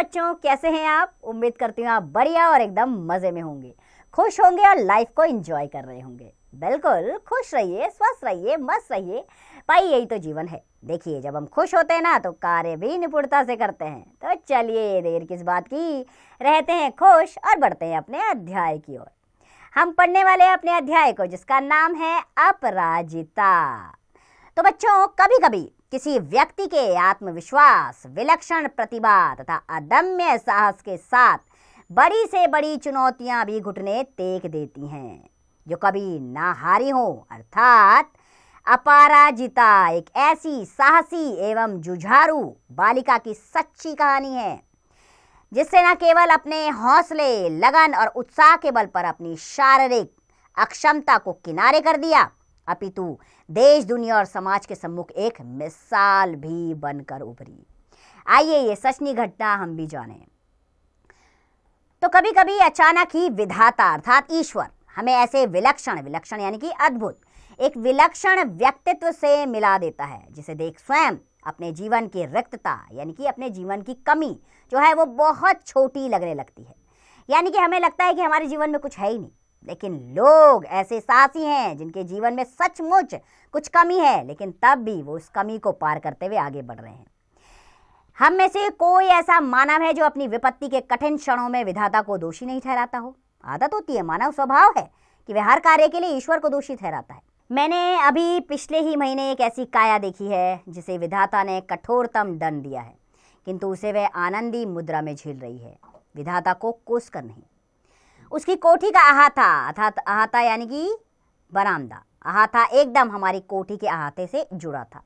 बच्चों, कैसे हैं आप? उम्मीद करती हूँ आप बढ़िया और एकदम मजे में होंगे, खुश होंगे और लाइफ को एंजॉय कर रहे होंगे। बिल्कुल खुश रहिए, स्वस्थ रहिए, मस्त रहिए भाई, यही तो जीवन है। देखिए, जब हम खुश होते हैं ना तो कार्य भी निपुणता से करते हैं। तो चलिए, देर किस बात की, रहते हैं खुश और बढ़ते हैं अपने अध्याय की ओर। हम पढ़ने वाले हैं अपने अध्याय को, जिसका नाम है अपराजिता। तो बच्चों, कभी कभी किसी व्यक्ति के आत्मविश्वास, विलक्षण प्रतिभा तथा अदम्य साहस के साथ बड़ी से बड़ी चुनौतियां भी घुटने टेक देती हैं, जो कभी ना हारी हो, अर्थात अपराजिता एक ऐसी साहसी एवं जुझारू बालिका की सच्ची कहानी है, जिससे न केवल अपने हौसले, लगन और उत्साह के बल पर अपनी शारीरिक अक्षमता को किनारे कर दिया, अपितु देश, दुनिया और समाज के सम्मुख एक मिसाल भी बनकर उभरी। आइए ये सचनी घटना हम भी जानें। तो कभी कभी अचानक ही विधाता अर्थात ईश्वर हमें ऐसे विलक्षण यानी कि अद्भुत एक विलक्षण व्यक्तित्व से मिला देता है, जिसे देख स्वयं अपने जीवन की रिक्तता यानी कि अपने जीवन की कमी जो है वो बहुत छोटी लगने लगती है। यानी कि हमें लगता है कि हमारे जीवन में कुछ है ही नहीं, लेकिन लोग ऐसे साहसी हैं जिनके जीवन में सचमुच कुछ कमी है, लेकिन तब भी वो उस कमी को पार करते हुए आगे बढ़ रहे हैं। हम में से कोई ऐसा मानव है जो अपनी विपत्ति के कठिन क्षणों में विधाता को दोषी नहीं ठहराता हो? आदत होती है, मानव स्वभाव है कि वह हर कार्य के लिए ईश्वर को दोषी ठहराता है। मैंने अभी पिछले ही महीने एक ऐसी काया देखी है जिसे विधाता ने कठोरतम दंड दिया है, किंतु उसे वह आनंदी मुद्रा में झेल रही है, विधाता को कोस कर नहीं। उसकी कोठी का अहाता अर्थात अहाता यानी कि बरामदा, अहाता एकदम हमारी कोठी के अहाते से जुड़ा था।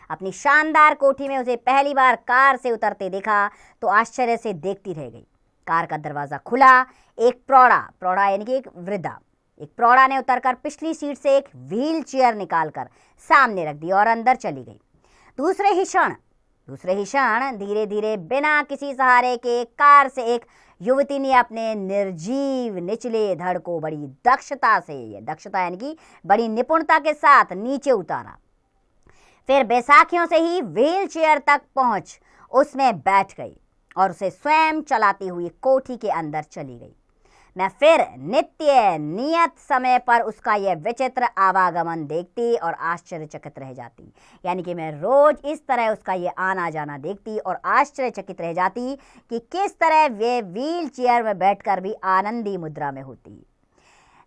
अपनी शानदार कोठी में उसे पहली बार कार से उतरते देखा तो आश्चर्य से देखती रह गई। कार का दरवाजा खुला, एक प्रौढ़ा यानी कि एक वृद्धा, एक प्रौढ़ा ने उतरकर पिछली सीट से एक व्हील चेयर निकालकर सामने रख दी और अंदर चली गई। दूसरे ही क्षण धीरे धीरे बिना किसी सहारे के कार से एक युवती ने अपने निर्जीव निचले धड़ को बड़ी दक्षता यानी कि बड़ी निपुणता के साथ नीचे उतारा। फिर बैसाखियों से ही व्हील चेयर तक पहुंच उसमें बैठ गई और उसे स्वयं चलाती हुई कोठी के अंदर चली गई। मैं फिर नित्य नियत समय पर उसका यह विचित्र आवागमन देखती और आश्चर्यचकित रह जाती। यानी कि मैं रोज इस तरह उसका यह आना जाना देखती और आश्चर्यचकित रह जाती कि किस तरह वे व्हील चेयर में बैठकर भी आनंदी मुद्रा में होती।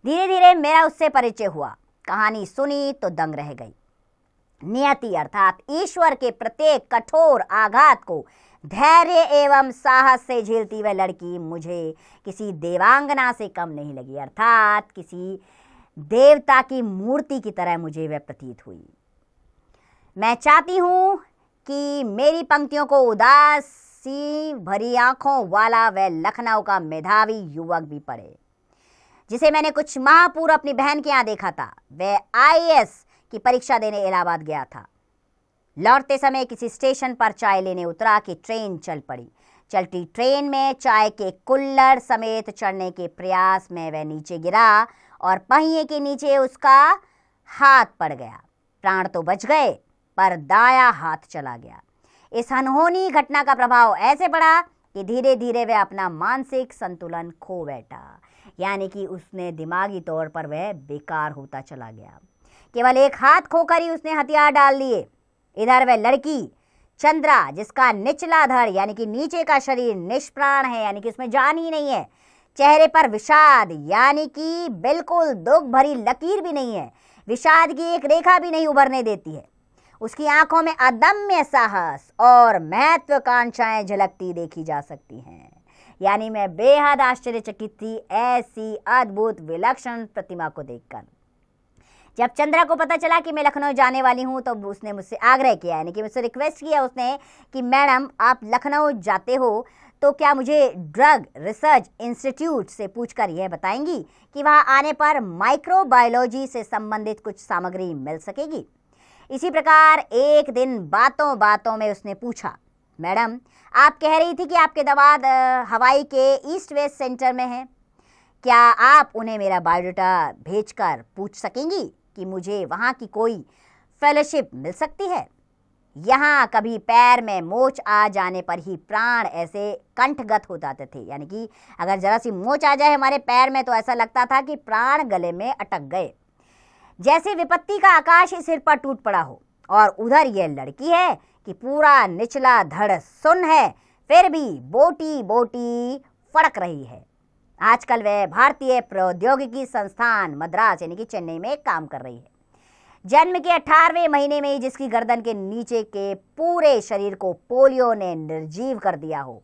धीरे धीरे मेरा उससे परिचय हुआ। कहानी सुनी तो दंग रह गई। नियति अर्थात ईश्वर के प्रत्येक कठोर आघात को धैर्य एवं साहस से झेलती वह लड़की मुझे किसी देवांगना से कम नहीं लगी, अर्थात किसी देवता की मूर्ति की तरह मुझे वह प्रतीत हुई। मैं चाहती हूं कि मेरी पंक्तियों को उदासी भरी आंखों वाला वह लखनऊ का मेधावी युवक भी पढ़े, जिसे मैंने कुछ माह पूर्व अपनी बहन के यहाँ देखा था। वह आईएएस की परीक्षा देने इलाहाबाद गया था। लौटते समय किसी स्टेशन पर चाय लेने उतरा कि ट्रेन चल पड़ी। चलती ट्रेन में चाय के कुल्हड़ समेत चढ़ने के प्रयास में वह नीचे गिरा और पहिए के नीचे उसका हाथ पड़ गया। प्राण तो बच गए, पर दायां हाथ चला गया। इस अनहोनी घटना का प्रभाव ऐसे पड़ा कि धीरे धीरे वह अपना मानसिक संतुलन खो बैठा। यानी कि उसने दिमागी तौर पर वह बेकार होता चला गया। केवल एक हाथ खोकर ही उसने हथियार डाल लिए। इधर वह लड़की चंद्रा, जिसका निचला धड़ यानी कि नीचे का शरीर निष्प्राण है, यानी कि उसमें जान ही नहीं है, चेहरे पर विषाद यानी कि बिल्कुल दुख भरी लकीर भी नहीं है, विषाद की एक रेखा भी नहीं उभरने देती है। उसकी आंखों में अदम्य साहस और महत्वाकांक्षाएं झलकती देखी जा सकती हैं। यानी मैं बेहद आश्चर्यचकित थी ऐसी अद्भुत विलक्षण प्रतिमा को देखकर। जब चंद्रा को पता चला कि मैं लखनऊ जाने वाली हूं तो उसने मुझसे आग्रह किया, यानी कि मुझसे रिक्वेस्ट किया उसने कि मैडम, आप लखनऊ जाते हो तो क्या मुझे ड्रग रिसर्च इंस्टीट्यूट से पूछकर यह बताएंगी कि वहां आने पर माइक्रोबायोलॉजी से संबंधित कुछ सामग्री मिल सकेगी। इसी प्रकार एक दिन बातों बातों में उसने पूछा, मैडम, आप कह रही थी कि आपके दामाद हवाई के ईस्ट वेस्ट सेंटर में हैं, क्या आप उन्हें मेरा बायोडाटा भेजकर पूछ सकेंगी कि मुझे वहाँ की कोई फेलोशिप मिल सकती है? यहाँ कभी पैर में मोच आ जाने पर ही प्राण ऐसे कंठगत हो जाते थे, यानी कि अगर जरा सी मोच आ जाए हमारे पैर में तो ऐसा लगता था कि प्राण गले में अटक गए, जैसे विपत्ति का आकाश ही सिर पर टूट पड़ा हो। और उधर यह लड़की है कि पूरा निचला धड़ सुन्न है, फिर भी बोटी बोटी फड़क रही है। आजकल वह भारतीय प्रौद्योगिकी संस्थान मद्रास यानी कि चेन्नई में काम कर रही है। जन्म के 18वें महीने में ही जिसकी गर्दन के नीचे के पूरे शरीर को पोलियो ने निर्जीव कर दिया हो,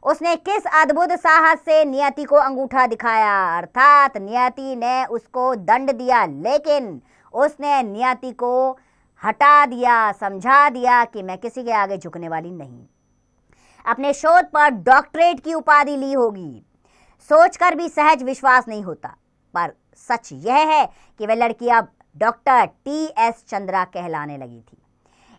उसने किस अद्भुत साहस से नियति को अंगूठा दिखाया, अर्थात नियति ने उसको दंड दिया, लेकिन उसने नियति को हटा दिया, समझा दिया कि मैं किसी के आगे झुकने वाली नहीं। अपने शोध पर डॉक्टरेट की उपाधि ली होगी, सोचकर भी सहज विश्वास नहीं होता, पर सच यह है कि वह लड़की अब डॉक्टर टी.एस. चंद्रा कहलाने लगी थी।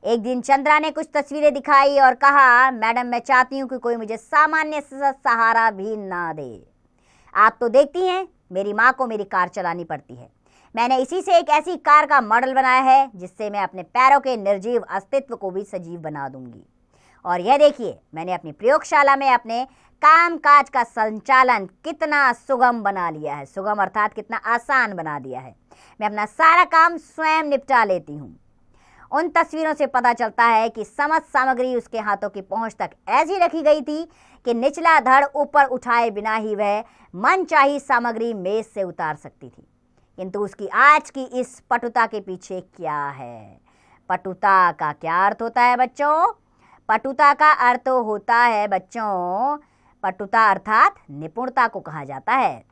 एक दिन चंद्रा ने कुछ तस्वीरें दिखाई और कहा, मैडम मैं चाहती हूँ कि कोई मुझे सामान्य सहारा भी ना दे। आप तो देखती हैं मेरी माँ को मेरी कार चलानी पड़ती है, मैंने इसी से एक ऐसी कार का मॉडल बनाया है जिससे मैं अपने पैरों के निर्जीव अस्तित्व को भी सजीव बना दूंगी। और यह देखिए मैंने अपनी प्रयोगशाला में अपने कामकाज का संचालन कितना सुगम बना लिया है, सुगम अर्थात कितना आसान बना दिया है। मैं अपना सारा काम स्वयं निपटा लेती हूँ। उन तस्वीरों से पता चलता है कि समस्त सामग्री उसके हाथों की पहुंच तक ऐसी रखी गई थी कि निचला धड़ ऊपर उठाए बिना ही वह मनचाही सामग्री मेज से उतार सकती थी। किंतु उसकी आज की इस पटुता के पीछे क्या है? पटुता का क्या अर्थ होता है बच्चों? पटुता का अर्थ होता है बच्चों, पटुता अर्थात निपुणता को कहा जाता है,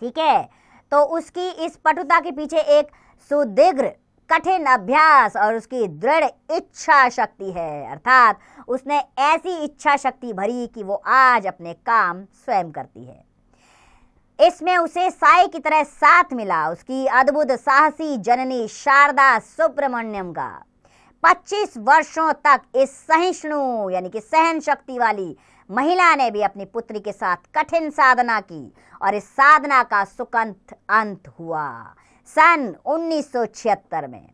ठीक है। तो उसकी इस पटुता के पीछे एक सुदीर्घ कठिन अभ्यास और उसकी दृढ़ इच्छा शक्ति है, अर्थात उसने ऐसी इच्छा शक्ति भरी कि वो आज अपने काम स्वयं करती है। इसमें उसे साई की तरह साथ मिला उसकी अद्भुत साहसी जननी शारदा सुब्रमण्यम का। 25 वर्षों तक इस सहिष्णु यानी कि सहन शक्ति वाली महिला ने भी अपनी पुत्री के साथ कठिन साधना की और इस साधना का सुखद अंत हुआ सन 1976 में,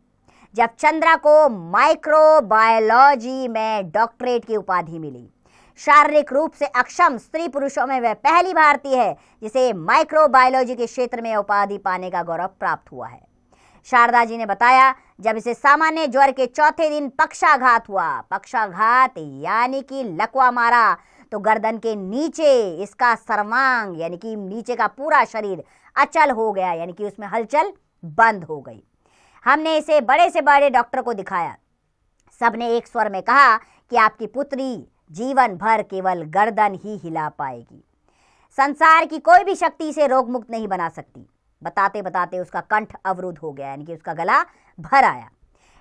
जब चंद्रा को माइक्रोबायोलॉजी में डॉक्टरेट की उपाधि मिली। शारीरिक रूप से अक्षम स्त्री पुरुषों में वह पहली भारतीय है जिसे माइक्रोबायोलॉजी के क्षेत्र में उपाधि पाने का गौरव प्राप्त हुआ है। शारदा जी ने बताया, जब इसे सामान्य ज्वर के चौथे दिन पक्षाघात हुआ, पक्षाघात यानी कि लकवा मारा, तो गर्दन के नीचे इसका सर्वांग यानी कि नीचे का पूरा शरीर अचल हो गया, यानी कि उसमें हलचल बंद हो गई। हमने इसे बड़े से बड़े डॉक्टर को दिखाया, सबने एक स्वर में कहा कि आपकी पुत्री जीवन भर केवल गर्दन ही हिला पाएगी, संसार की कोई भी शक्ति इसे रोग मुक्त नहीं बना सकती। बताते बताते उसका कंठ अवरुद्ध हो गया, यानी कि उसका गला भर आया।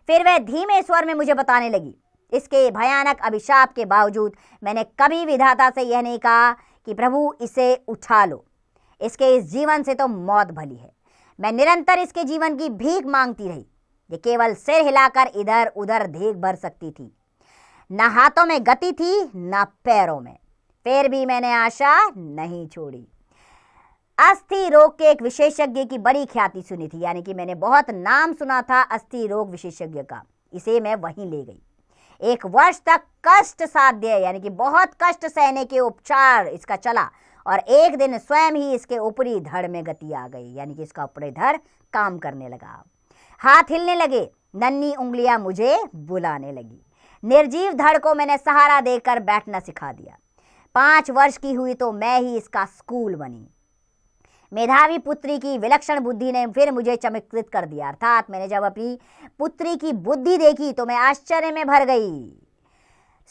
फिर वह धीमे स्वर में मुझे बताने लगी, इसके भयानक अभिशाप के बावजूद मैंने कभी विधाता से यह नहीं कहा कि प्रभु इसे उठा लो, इसके इस जीवन से तो मौत भली है। मैं निरंतर इसके जीवन की भीख मांगती रही, ये केवल सिर हिलाकर इधर उधर देख भर सकती थी, न हाथों में गति थी न पैरों में। फिर भी मैंने आशा नहीं छोड़ी। अस्थि रोग के एक विशेषज्ञ की बड़ी ख्याति सुनी थी, यानी कि मैंने बहुत नाम सुना था अस्थि रोग विशेषज्ञ का, इसे मैं वहीं ले गई। 1 वर्ष तक कष्ट साध्य यानी कि बहुत कष्ट सहने के उपचार इसका चला और एक दिन स्वयं ही इसके ऊपरी धड़ में गति आ गई, यानी कि इसका ऊपरी धड़ काम करने लगा, हाथ हिलने लगे, नन्ही उंगलियां मुझे बुलाने लगी। निर्जीव धड़ को मैंने सहारा देकर बैठना सिखा दिया। 5 वर्ष की हुई तो मैं ही इसका स्कूल बनी। मेधावी पुत्री की विलक्षण बुद्धि ने फिर मुझे चमत्कृत कर दिया, अर्थात मैंने जब अपनी पुत्री की बुद्धि देखी तो मैं आश्चर्य में भर गई।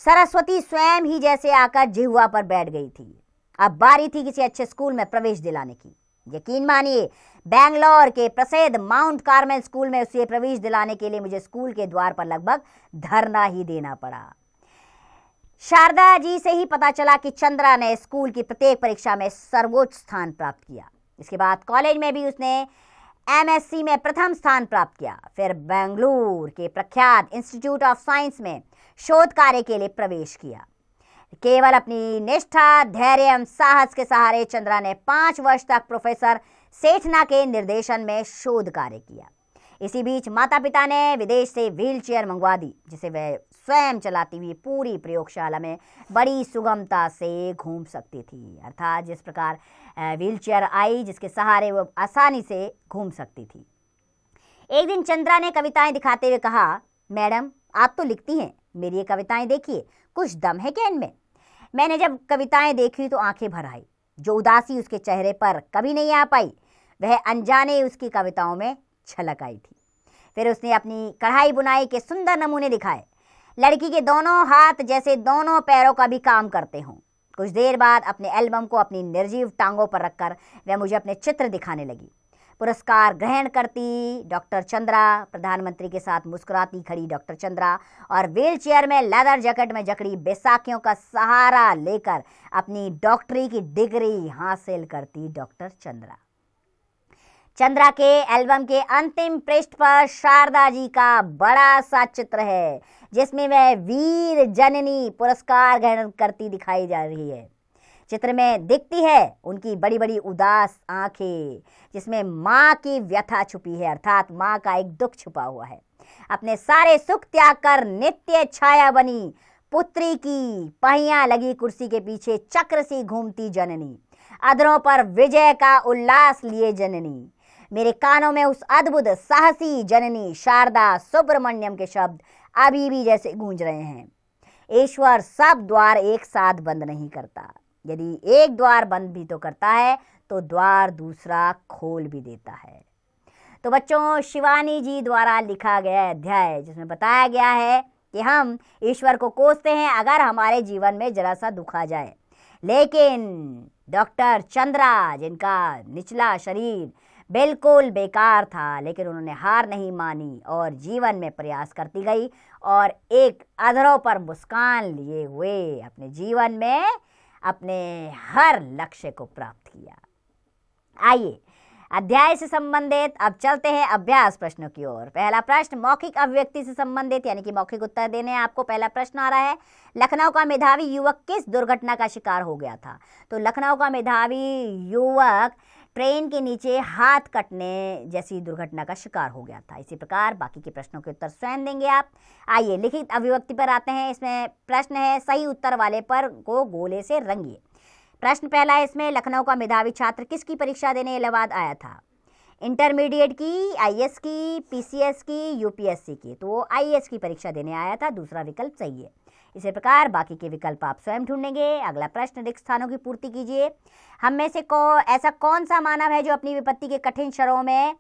सरस्वती स्वयं ही जैसे आकर जिह्वा पर बैठ गई थी। अब बारी थी किसी अच्छे स्कूल में प्रवेश दिलाने की। यकीन मानिए, बेंगलोर के प्रसिद्ध माउंट कार्मेल स्कूल में उसे प्रवेश दिलाने के लिए मुझे स्कूल के द्वार पर लगभग धरना ही देना पड़ा। शारदा जी से ही पता चला कि चंद्रा ने स्कूल की प्रत्येक परीक्षा में सर्वोच्च स्थान प्राप्त किया। इसके बाद कॉलेज में भी उसने एमएससी में प्रथम स्थान प्राप्त किया। फिर बेंगलुरु के प्रख्यात इंस्टीट्यूट ऑफ साइंस में शोध कार्य के लिए प्रवेश किया। केवल अपनी निष्ठा, धैर्य एवं साहस के सहारे चंद्रा ने 5 वर्ष तक प्रोफेसर सेठना के निर्देशन में शोध कार्य किया। इसी बीच माता पिता ने विदेश से व्हील चेयर मंगवा दी, जिसे वह स्वयं चलाती हुई पूरी प्रयोगशाला में बड़ी सुगमता से घूम सकती थी। अर्थात जिस प्रकार व्हीलचेयर आई जिसके सहारे वो आसानी से घूम सकती थी। एक दिन चंद्रा ने कविताएं दिखाते हुए कहा, मैडम आप तो लिखती हैं, मेरी ये कविताएं देखिए, कुछ दम है क्या इनमें? मैंने जब कविताएं देखी तो आंखें भर आई। जो उदासी उसके चेहरे पर कभी नहीं आ पाई वह अनजाने उसकी कविताओं में छलक आई थी। फिर उसने अपनी कढ़ाई बुनाई के सुंदर नमूने दिखाए। लड़की के दोनों हाथ जैसे दोनों पैरों का भी काम करते हों। कुछ देर बाद अपने एल्बम को अपनी निर्जीव टांगों पर रखकर वह मुझे अपने चित्र दिखाने लगी। पुरस्कार ग्रहण करती डॉक्टर चंद्रा, प्रधानमंत्री के साथ मुस्कुराती खड़ी डॉक्टर चंद्रा और व्हील चेयर में लेदर जैकेट में जकड़ी बैसाखियों का सहारा लेकर अपनी डॉक्टरी की डिग्री हासिल करती डॉक्टर चंद्रा। चंद्रा के एल्बम के अंतिम पृष्ठ पर शारदा जी का बड़ा सा चित्र है जिसमें वह वीर जननी पुरस्कार ग्रहण करती दिखाई जा रही है। चित्र में दिखती है उनकी बड़ी बड़ी उदास आंखें जिसमें माँ की व्यथा छुपी है, अर्थात माँ का एक दुख छुपा हुआ है। अपने सारे सुख त्याग कर नित्य छाया बनी पुत्री की पहियां लगी कुर्सी के पीछे चक्र सी घूमती जननी, अधरों पर विजय का उल्लास लिए जननी। मेरे कानों में उस अद्भुत साहसी जननी शारदा सुब्रमण्यम के शब्द अभी भी जैसे गूंज रहे हैं। ईश्वर सब द्वार एक साथ बंद नहीं करता, यदि एक द्वार बंद भी तो करता है तो द्वार दूसरा खोल भी देता है। तो बच्चों, शिवानी जी द्वारा लिखा गया अध्याय जिसमें बताया गया है कि हम ईश्वर को कोसते हैं अगर हमारे जीवन में जरा सा दुख आ जाए, लेकिन डॉक्टर चंद्रा जिनका निचला शरीर बिल्कुल बेकार था लेकिन उन्होंने हार नहीं मानी और जीवन में प्रयास करती गई और एक अधरों पर मुस्कान लिए हुए अपने जीवन में अपने हर लक्ष्य को प्राप्त किया। आइए अध्याय से संबंधित अब चलते हैं अभ्यास प्रश्नों की ओर। पहला प्रश्न मौखिक अभिव्यक्ति से संबंधित यानी कि मौखिक उत्तर देने हैं आपको। पहला प्रश्न आ रहा है, लखनऊ का मेधावी युवक किस दुर्घटना का शिकार हो गया था? तो लखनऊ का मेधावी युवक ट्रेन के नीचे हाथ कटने जैसी दुर्घटना का शिकार हो गया था। इसी प्रकार बाकी के प्रश्नों के उत्तर स्वयं देंगे आप। आइए लिखित अभिव्यक्ति पर आते हैं। इसमें प्रश्न है, सही उत्तर वाले पर को गोले से रंगिए। प्रश्न पहला है इसमें, लखनऊ का मेधावी छात्र किसकी परीक्षा देने इलाहाबाद आया था? इंटरमीडिएट की, आईएएस की, पीसीएस की, यूपीएससी की? तो वो आईएएस की परीक्षा देने आया था, दूसरा विकल्प सही है। इसी प्रकार बाकी के विकल्प आप स्वयं ढूंढेंगे। अगला प्रश्न, रिक्त स्थानों की पूर्ति कीजिए। हम में से ऐसा कौन सा मानव है जो अपनी विपत्ति के कठिन क्षणों में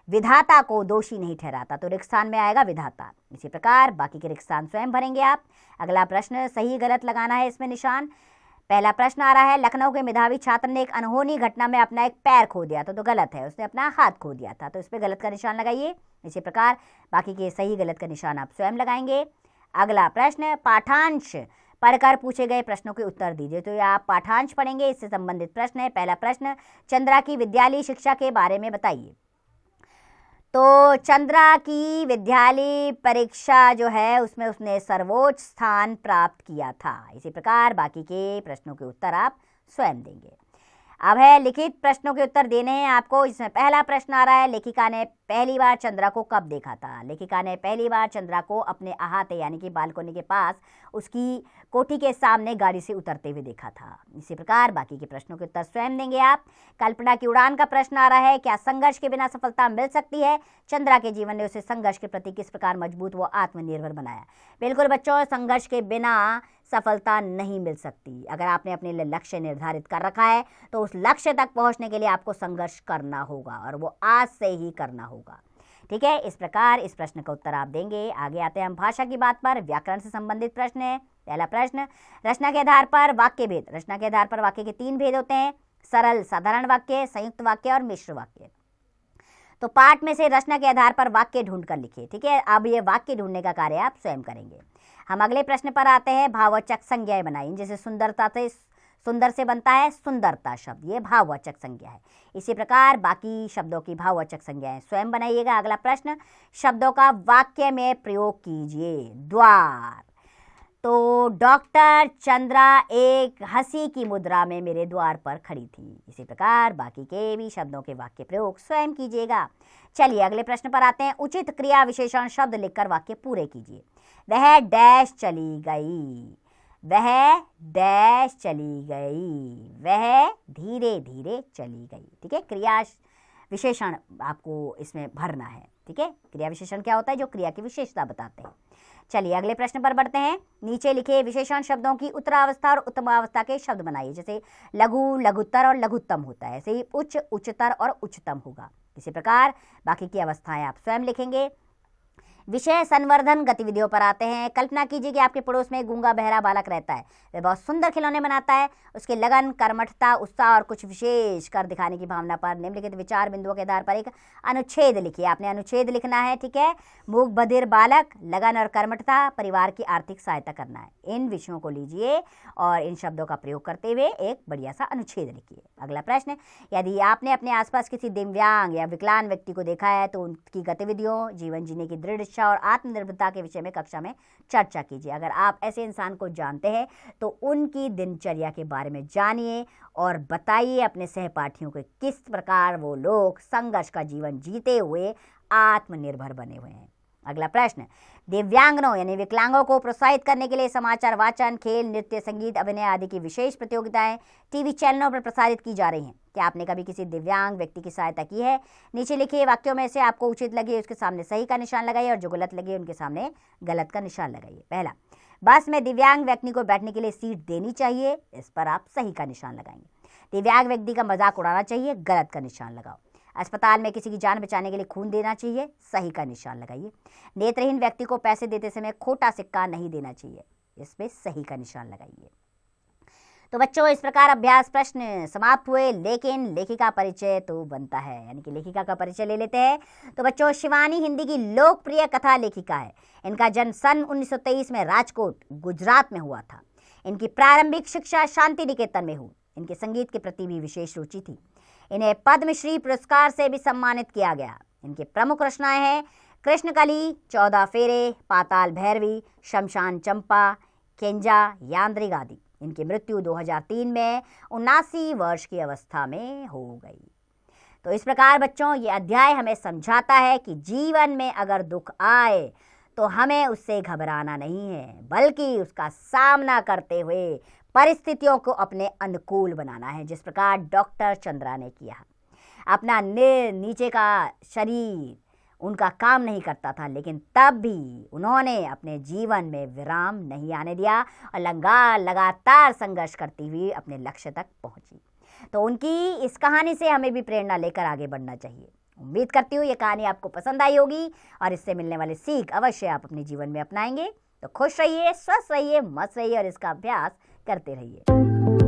विधाता को दोषी नहीं ठहराता? तो रिक्त स्थान में आएगा विधाता। इसी प्रकार बाकी के रिक्त स्थान स्वयं भरेंगे आप। अगला प्रश्न, सही गलत लगाना है इसमें निशान। पहला प्रश्न आ रहा है, लखनऊ के मेधावी छात्र ने एक अनहोनी घटना में अपना एक पैर खो दिया था। तो गलत है, उसने अपना हाथ खो दिया था, तो इस पर गलत का निशान लगाइए। इसी प्रकार बाकी के सही गलत का निशान आप स्वयं लगाएंगे। अगला प्रश्न, पाठांश पढ़कर पूछे गए प्रश्नों के उत्तर दीजिए। तो ये आप पाठांश पढ़ेंगे, इससे संबंधित प्रश्न है। पहला प्रश्न, चंद्रा की विद्यालयी शिक्षा के बारे में बताइए। तो चंद्रा की विद्यालयी परीक्षा जो है उसमें उसने सर्वोच्च स्थान प्राप्त किया था। इसी प्रकार बाकी के प्रश्नों के उत्तर आप स्वयं देंगे। अब है लिखित प्रश्नों के उत्तर देने हैं आपको। इसमें पहला प्रश्न आ रहा है, लेखिका ने पहली बार चंद्रा को कब देखा था? लेखिका ने पहली बार चंद्रा को अपने अहाते यानी कि बालकोनी के पास उसकी कोठी के सामने गाड़ी से उतरते हुए देखा था। इसी प्रकार बाकी के प्रश्नों के उत्तर स्वयं देंगे आप। कल्पना की उड़ान का प्रश्न आ रहा है, क्या संघर्ष के बिना सफलता मिल सकती है? चंद्रा के जीवन ने उसे संघर्ष के प्रति किस प्रकार मजबूत व आत्मनिर्भर बनाया? बिल्कुल बच्चों, संघर्ष के बिना सफलता नहीं मिल सकती। अगर आपने अपने लिए लक्ष्य निर्धारित कर रखा है तो उस लक्ष्य तक पहुंचने के लिए आपको संघर्ष करना होगा और वो आज से ही करना होगा। ठीक है, इस प्रकार इस प्रश्न का उत्तर आप देंगे। आगे आते हैं हम भाषा की बात पर। व्याकरण से संबंधित प्रश्न है। पहला प्रश्न, रचना के आधार पर वाक्य भेद। रचना के आधार पर वाक्य के 3 भेद होते हैं, सरल साधारण वाक्य, संयुक्त वाक्य और मिश्र वाक्य। तो पाठ में से रचना के आधार पर वाक्य ढूंढ कर लिखिए। ठीक है, अब ये वाक्य ढूंढने का कार्य आप स्वयं करेंगे। हम अगले प्रश्न पर आते हैं। भाववाचक संज्ञाएं बनाई। जैसे सुंदरता से सुंदर से बनता है सुंदरता शब्द, ये भाववाचक संज्ञा है। इसी प्रकार बाकी शब्दों की भाववाचक संज्ञाएं स्वयं बनाइएगा। अगला प्रश्न, शब्दों का वाक्य में प्रयोग कीजिए। द्वार, तो डॉक्टर चंद्रा एक हंसी की मुद्रा में मेरे द्वार पर खड़ी थी। इसी प्रकार बाकी के भी शब्दों के वाक्य प्रयोग स्वयं कीजिएगा। चलिए अगले प्रश्न पर आते हैं। उचित क्रिया विशेषण शब्द लिखकर वाक्य पूरे कीजिए। वह डैश चली गई, वह डैश चली गई, वह धीरे धीरे चली गई। ठीक है, क्रिया विशेषण आपको इसमें भरना है। ठीक है, क्रिया विशेषण क्या होता है? जो क्रिया की विशेषता बताते हैं। चलिए अगले प्रश्न पर बढ़ते हैं। नीचे लिखे विशेषण शब्दों की उत्तरावस्था और उत्तमावस्था के शब्द बनाइए। जैसे लघु, लघुत्तर और लघुत्तम होता है, ऐसे ही उच्च, उच्चतर और उच्चतम होगा। इसी प्रकार बाकी की अवस्थाएं आप स्वयं लिखेंगे। विषय संवर्धन गतिविधियों पर आते हैं। कल्पना कीजिए कि आपके पड़ोस में एक गूंगा बहरा बालक रहता है। वह बहुत सुंदर खिलौने बनाता है। उसके लगन, कर्मठता, उत्साह और कुछ विशेष कर दिखाने की भावना पर निम्नलिखित विचार बिंदुओं के आधार पर एक अनुच्छेद लिखिए। आपने अनुच्छेद लिखना है। ठीक है, मूक बधिर बालक, लगन और कर्मठता, परिवार की आर्थिक सहायता करना है। इन विषयों को लीजिए और इन शब्दों का प्रयोग करते हुए एक बढ़िया सा अनुच्छेद लिखिए। अगला प्रश्न, यदि आपने अपने आसपास किसी दिव्यांग या विकलांग व्यक्ति को देखा है तो उनकी गतिविधियों, जीवन जीने की दृढ़ इच्छा और आत्मनिर्भरता के विषय में कक्षा में चर्चा कीजिए। अगर आप ऐसे इंसान को जानते हैं तो उनकी दिनचर्या के बारे में जानिए और बताइए अपने सहपाठियों को किस प्रकार वो लोग संघर्ष का जीवन जीते हुए आत्मनिर्भर बने हुए हैं। अगला प्रश्न, दिव्यांगनों यानी विकलांगों को प्रोत्साहित करने के लिए समाचार वाचन, खेल, नृत्य, संगीत, अभिनय आदि की विशेष प्रतियोगिताएं टीवी चैनलों पर प्रसारित की जा रही हैं। क्या आपने कभी किसी दिव्यांग व्यक्ति की सहायता की है? नीचे लिखिए वाक्यों में से आपको उचित लगे उसके सामने सही का निशान लगाइए और जो गलत लगे उनके सामने गलत का निशान लगाइए। पहला, बस में दिव्यांग व्यक्ति को बैठने के लिए सीट देनी चाहिए। इस पर आप सही का निशान लगाएंगे। दिव्यांग व्यक्ति का मजाक उड़ाना चाहिए, गलत का निशान लगाओ। अस्पताल में किसी की जान बचाने के लिए खून देना चाहिए, सही का निशान लगाइए। नेत्रहीन व्यक्ति को पैसे देते समय खोटा सिक्का नहीं देना चाहिए, इसमें सही का निशान लगाइए। तो बच्चों, इस प्रकार अभ्यास प्रश्न समाप्त हुए, लेकिन लेखिका परिचय तो बनता है, यानी कि लेखिका का परिचय ले लेते हैं। तो बच्चों, शिवानी हिंदी की लोकप्रिय कथा लेखिका है। इनका जन्म सन 1923 में राजकोट, गुजरात में हुआ था। इनकी प्रारंभिक शिक्षा शांति निकेतन में हुई। इनके संगीत के प्रति भी विशेष रुचि थी। इन्हें पद्मश्री पुरस्कार से भी सम्मानित किया गया। इनके प्रमुख रचनाएं हैं कृष्णकली, 14 फेरे, पाताल भैरवी, शमशान चंपा, केंजा, यांत्रिक आदि। इनकी मृत्यु 2003 में 79 वर्ष की अवस्था में हो गई। तो इस प्रकार बच्चों, ये अध्याय हमें समझाता है कि जीवन में अगर दुख आए तो हमें उससे घबराना नहीं है, बल्कि उसका सामना करते हुए परिस्थितियों को अपने अनुकूल बनाना है, जिस प्रकार डॉक्टर चंद्रा ने किया। अपना नीचे का शरीर उनका काम नहीं करता था, लेकिन तब भी उन्होंने अपने जीवन में विराम नहीं आने दिया और लगातार संघर्ष करती हुई अपने लक्ष्य तक पहुंची। तो उनकी इस कहानी से हमें भी प्रेरणा लेकर आगे बढ़ना चाहिए। उम्मीद करती हूँ ये कहानी आपको पसंद आई होगी और इससे मिलने वाले सीख अवश्य आप अपने जीवन में अपनाएंगे। तो खुश रहिए, स्वस्थ रहिए, मस्त रहिए और इसका अभ्यास करते रहिए।